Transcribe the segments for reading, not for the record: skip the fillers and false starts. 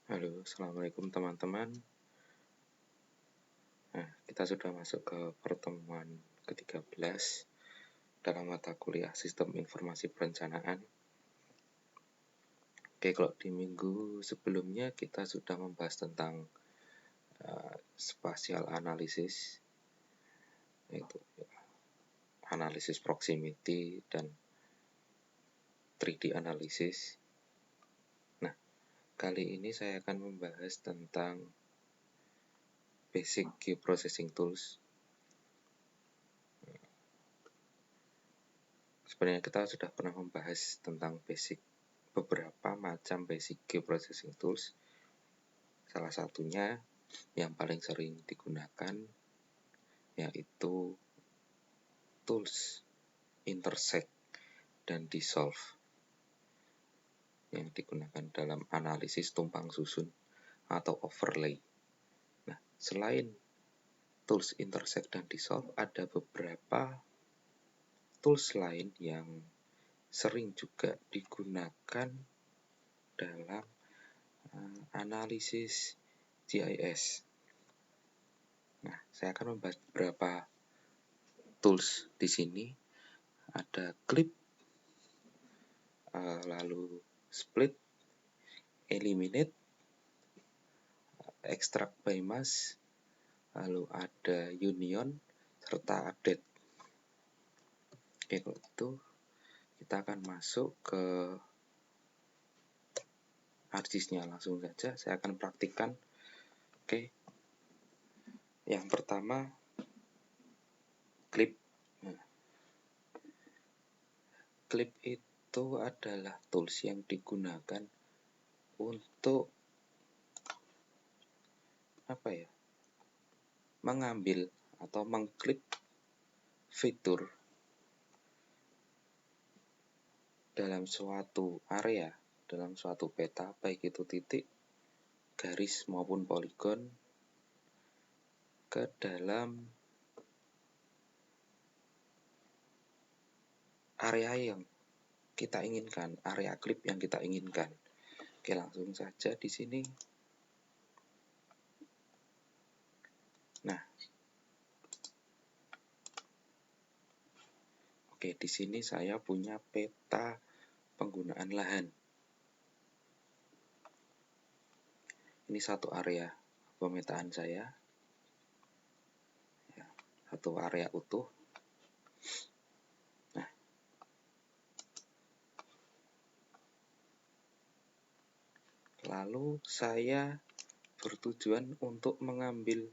Halo, assalamualaikum teman-teman. Nah, kita sudah masuk ke pertemuan ke-13 dalam mata kuliah Sistem Informasi Perencanaan. Oke, kalau di minggu sebelumnya kita sudah membahas tentang spatial analysis, yaitu analisis proximity dan 3D analysis. Nah, kali ini saya akan membahas tentang Basic Geoprocessing Tools. Sebenarnya kita sudah pernah membahas tentang beberapa macam basic geoprocessing tools. Salah satunya yang paling sering digunakan yaitu tools intersect dan dissolve yang digunakan dalam analisis tumpang susun atau overlay. Nah, selain tools intersect dan dissolve, ada beberapa tools lain yang sering juga digunakan dalam analisis GIS. Nah, saya akan membahas beberapa tools di sini. Ada clip, lalu split, eliminate, extract by mass, lalu ada union, serta update. Oke, kalau itu kita akan masuk ke ArcGIS-nya langsung saja. Saya akan praktikkan. Oke, yang pertama clip. Nah, clip itu adalah tools yang digunakan untuk mengambil atau mengklik fitur dalam suatu area, dalam suatu peta, baik itu titik, garis maupun poligon, ke dalam area yang kita inginkan, area klip yang kita inginkan. Oke, langsung saja di sini. Nah, oke, di sini saya punya peta penggunaan lahan. Ini satu area pemetaan saya, ya, satu area utuh. Nah, lalu saya bertujuan untuk mengambil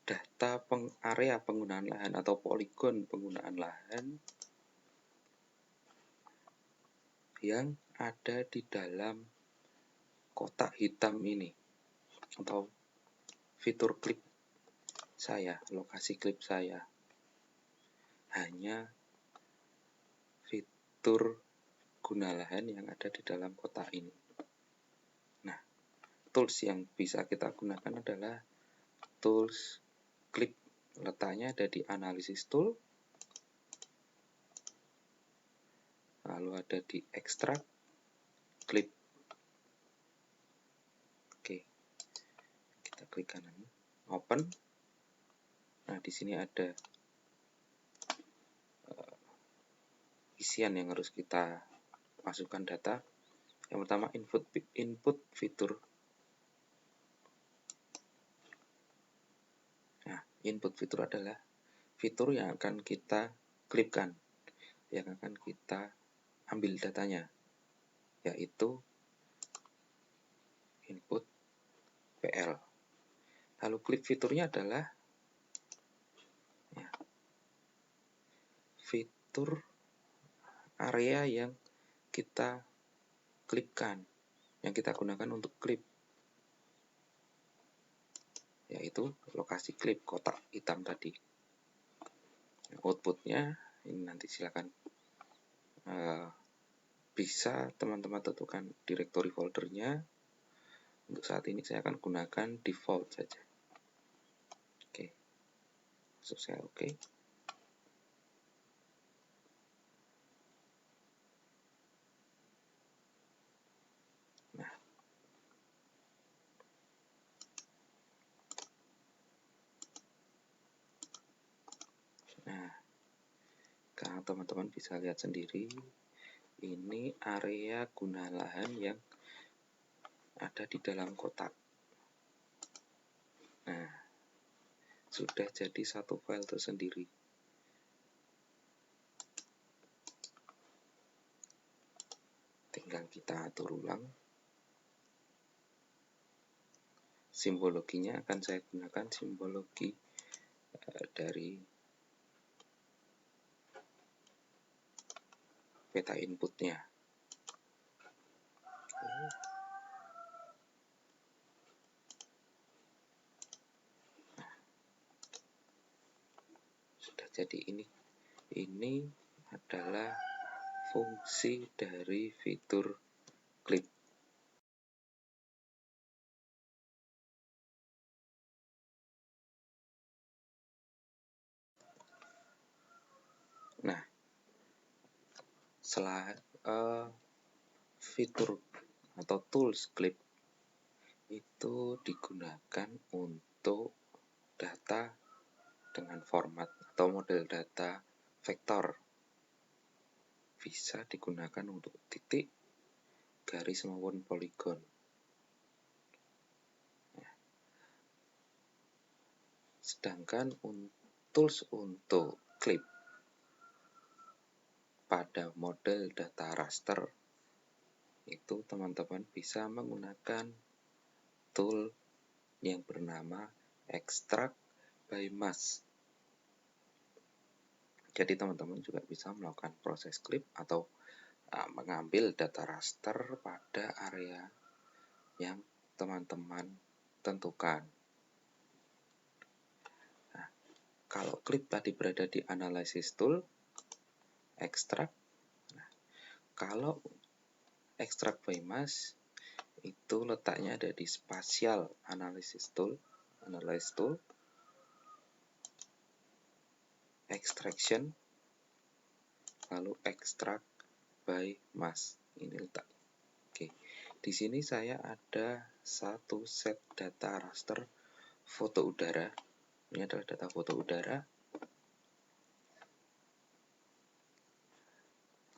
data area penggunaan lahan atau poligon penggunaan lahan yang ada di dalam kotak hitam ini atau fitur klip saya, lokasi klip saya. Hanya fitur guna lahan yang ada di dalam kotak ini. Nah, tools yang bisa kita gunakan adalah tools klip. Letaknya ada di analisis tool, lalu ada di extract clip. Oke, kita klik kanan, open. Nah, di sini ada isian yang harus kita masukkan data. Yang pertama input fitur. Nah, input fitur adalah fitur yang akan kita klipkan, yang akan kita ambil datanya, yaitu input PL. Lalu klip fiturnya adalah fitur area yang kita klipkan, yang kita gunakan untuk klip, yaitu lokasi klip kotak hitam tadi. Outputnya ini nanti silakan bisa teman-teman tentukan directory foldernya. Untuk saat ini saya akan gunakan default saja. Oke, masuk saya oke. Nah, teman-teman bisa lihat sendiri, ini area guna lahan yang ada di dalam kotak. Nah, sudah jadi satu file tersendiri. Tinggal kita atur ulang. Simbologinya akan saya gunakan simbologi dari peta inputnya. Sudah jadi ini adalah fungsi dari fitur clip. Nah, fitur atau tools clip itu digunakan untuk data dengan format atau model data vektor. Bisa digunakan untuk titik, garis maupun poligon. Sedangkan tools untuk clip pada model data raster itu teman-teman bisa menggunakan tool yang bernama extract by mask. Jadi teman-teman juga bisa melakukan proses clip atau mengambil data raster pada area yang teman-teman tentukan. Nah, kalau clip tadi berada di analysis tool, extract. Nah, kalau extract by mask itu letaknya ada di spatial analysis tool, analyze tool, extraction, lalu extract by mask. Ini letak. Oke, di sini saya ada satu set data raster foto udara. Ini adalah data foto udara.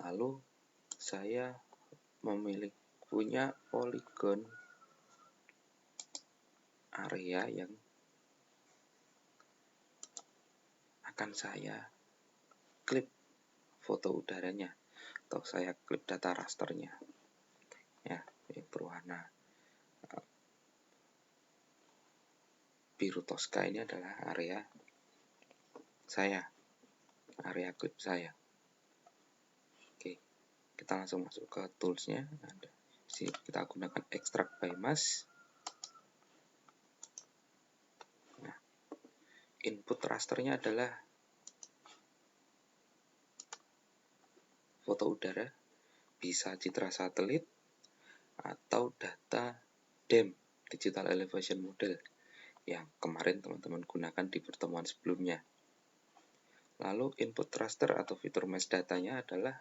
Lalu saya punya poligon area yang akan saya klip foto udaranya atau saya klip data rasternya. Ya, yang berwarna biru toska ini adalah area saya, area klip saya. Oke, kita langsung masuk ke toolsnya. Kita gunakan extract by mask. Nah, input rasternya adalah foto udara, bisa citra satelit atau data DEM, Digital Elevation Model, yang kemarin teman-teman gunakan di pertemuan sebelumnya. Lalu input raster atau fitur mesh datanya adalah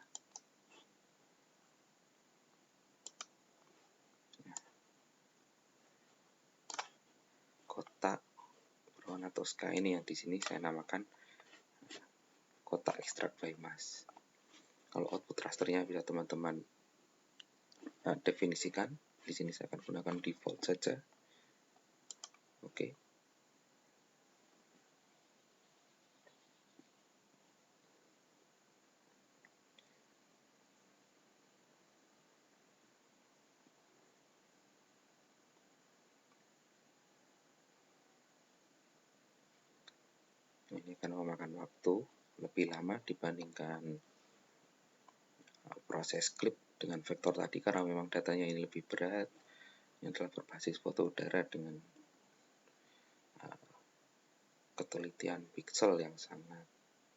kotak berwarna toska ini, yang di sini saya namakan kotak extract by mask. Kalau output rasternya bisa teman-teman definisikan. Di sini saya akan gunakan default saja. Oke. Ini akan memakan waktu lebih lama dibandingkan proses clip dengan vektor tadi, karena memang datanya ini lebih berat. Ini adalah berbasis foto udara dengan ketelitian pixel yang sangat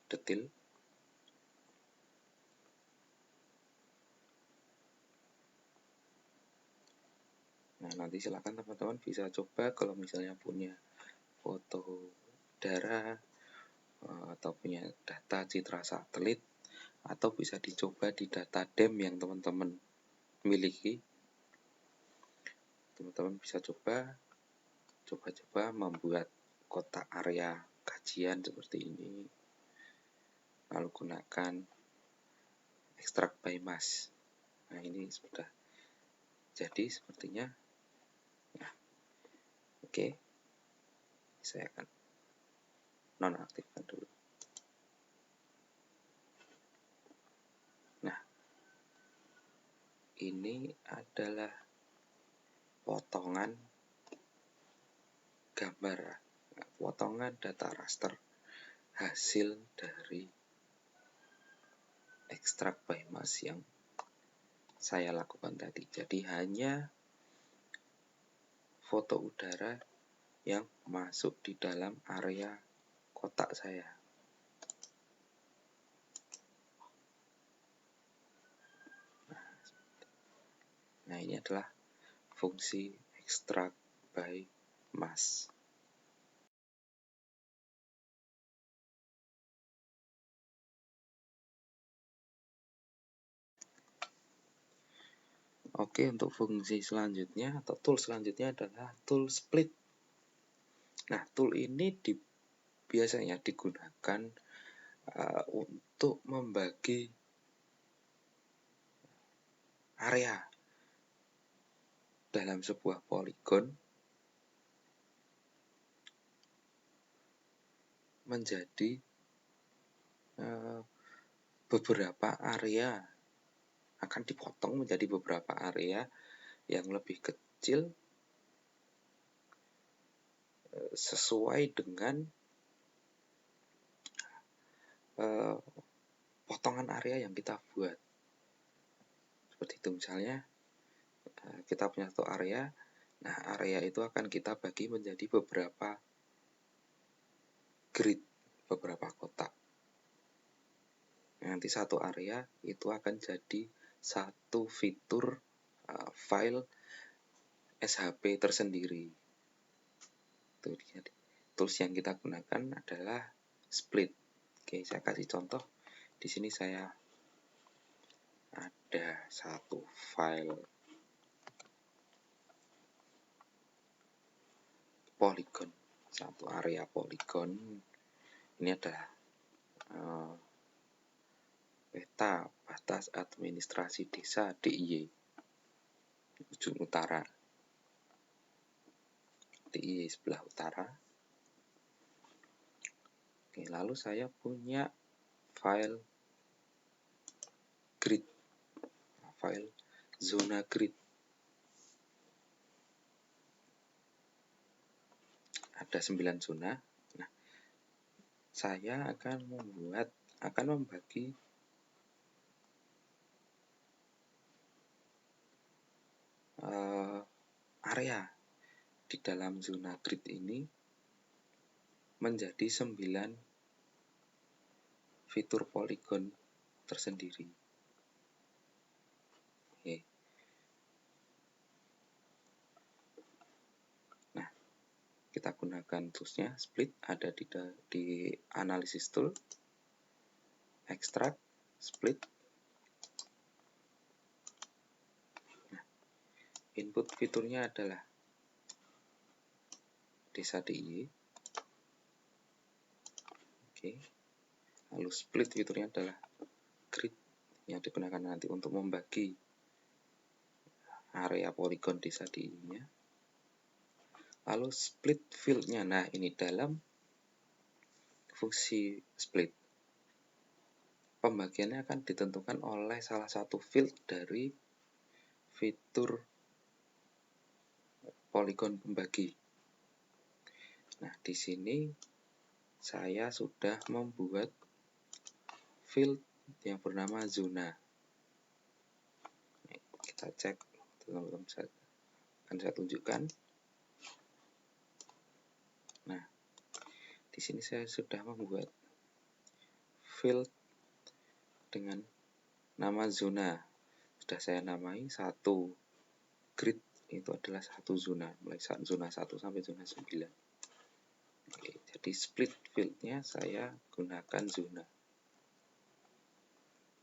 detail. Nah, nanti silakan teman-teman bisa coba kalau misalnya punya foto udara atau punya data citra satelit, atau bisa dicoba di data DEM yang teman-teman miliki. Teman-teman bisa coba membuat kotak area kajian seperti ini, lalu gunakan extract by mask. Nah, ini sudah jadi sepertinya. Nah, oke. Saya akan nonaktifkan dulu. Nah, ini adalah potongan gambar, potongan data raster hasil dari extract by mask yang saya lakukan tadi. Jadi hanya foto udara yang masuk di dalam area kotak saya. Nah, ini adalah fungsi extract by mask. Oke, untuk fungsi selanjutnya atau tool selanjutnya adalah tool split. Nah, tool ini biasanya digunakan untuk membagi area dalam sebuah poligon menjadi beberapa area, akan dipotong menjadi beberapa area yang lebih kecil sesuai dengan potongan area yang kita buat. Seperti itu, misalnya kita punya satu area. Nah, area itu akan kita bagi menjadi beberapa grid, beberapa kotak. Nanti satu area itu akan jadi satu fitur file SHP tersendiri. Itu dia. Tools yang kita gunakan adalah split. Oke, saya kasih contoh. Di sini saya ada satu file polygon, satu area polygon. Ini adalah peta batas administrasi desa DIY ujung utara, DIY sebelah utara. Oke, lalu saya punya file grid, file zona grid. Ada 9 zona. Nah, saya akan membagi area di dalam zona grid ini menjadi 9 fitur poligon tersendiri. Oke. Nah, kita gunakan toolsnya split, ada di analysis tool, extract, split. Nah, input fiturnya adalah desa DIY. Oke. Lalu split fiturnya adalah grid yang digunakan nanti untuk membagi area poligon desa DIY-nya. Lalu split field-nya. Nah, ini dalam fungsi split, pembagiannya akan ditentukan oleh salah satu field dari fitur poligon pembagi. Nah, di sini saya sudah membuat field yang bernama zona. Kita cek, teman-teman, akan saya tunjukkan. Nah, di sini saya sudah membuat field dengan nama zona. Sudah saya namai satu grid, itu adalah satu zona, mulai zona 1 sampai zona 9. Oke, jadi split field-nya saya gunakan zona.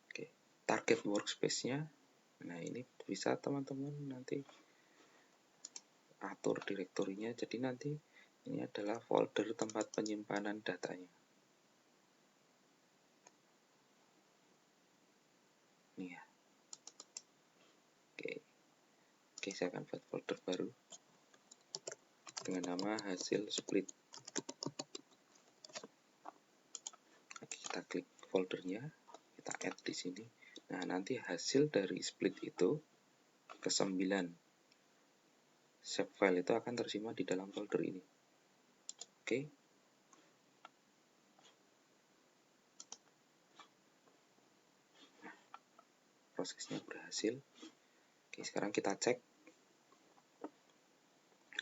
Oke, target workspace-nya. Nah, ini bisa teman-teman nanti atur direktorinya. Jadi nanti ini adalah folder tempat penyimpanan datanya. Oke, saya akan buat folder baru dengan nama hasil split. Oke, kita klik foldernya, kita add di sini. Nah, nanti hasil dari split itu ke 9 shape file itu akan tersimpan di dalam folder ini. Oke. Nah, prosesnya berhasil. Oke, sekarang kita cek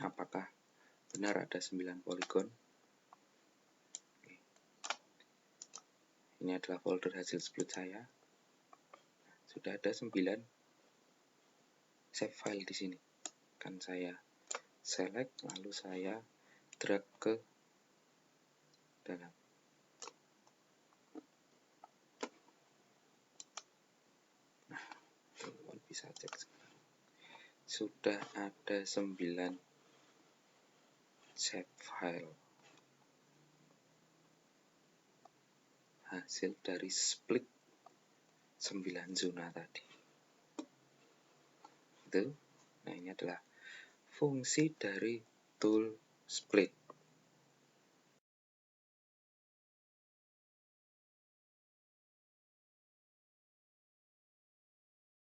apakah benar ada 9 poligon. Oke. Ini adalah folder hasil split saya. Sudah ada 9 save file di sini. Kan saya select, lalu saya drag ke dalam. Nah, teman-teman bisa cek sekarang. Sudah ada 9 save file hasil dari split 9 zona tadi. Itu. Nah, ini adalah fungsi dari tool split.